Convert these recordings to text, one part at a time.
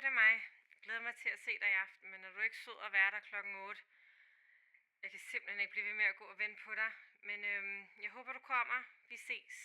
det er mig. Jeg glæder mig til at se dig i aften, men er du ikke sød at være der klokken 8? Jeg kan simpelthen ikke blive ved med at gå og vente på dig, men jeg håber, du kommer. Vi ses.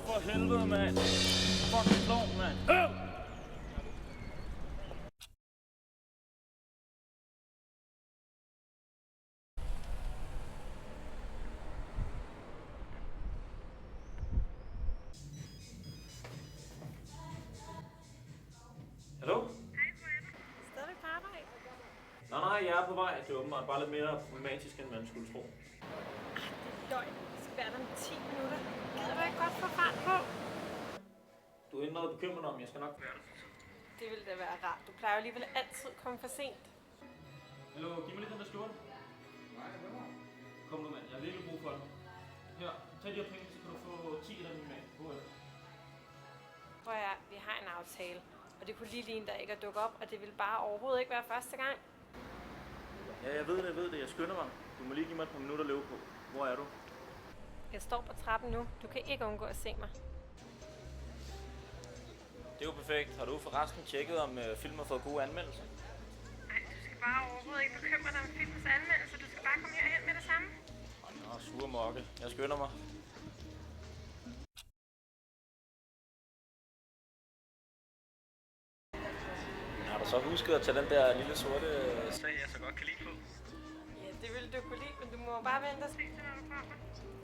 For helvede, mand. Fucking klovn, mand. Hallo? Hej, hvor er du? Stadig på arbejde? Nej, jeg er på vej. Det er åbenbart bare lidt mere problematisk, end man skulle tro. Det er løgn. Jeg skal være der om 10 minutter. Gider du ikke godt få fart på? Du er ikke noget bekymret om, jeg skal nok være der. Det ville da være rart. Du plejer jo alligevel altid at komme for sent. Hallo, giv mig lidt den der skjorte. Nej, det var. Kom nu, mand. Jeg har virkelig brug for den. Her, tag de her penge, så kan du få 10 af dem med. Prøv at vi har en aftale. Og det kunne lige ligne, der ikke at dukke op, og det ville bare overhovedet ikke være første gang. Ja, jeg ved det. Jeg skynder mig. Du må lige give mig et par minutter at løbe på. Hvor er du? Jeg står på trappen nu. Du kan ikke undgå at se mig. Det er jo perfekt. Har du forresten tjekket, om filmen har fået gode anmeldelser? Nej, du skal bare overhovedet ikke bekymre dig om filmens anmeldelse. Du skal bare komme herhen med det samme. Nå, sure mokke. Jeg skynder mig. Har du så husket at tage den der lille sorte sag, jeg så godt kan lide på? Ja, det ville du kunne lide, men du må bare vente og se til, når du kommer.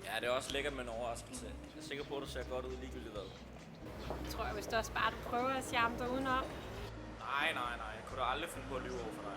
Ja, det er også lækkert med en overraskelse. Jeg er sikker på, at du ser godt ud ligegyldigt hvad. Jeg tror, hvis du også bare prøver at charme dig udenom. Nej. Jeg kunne da aldrig finde på at lyve over for dig.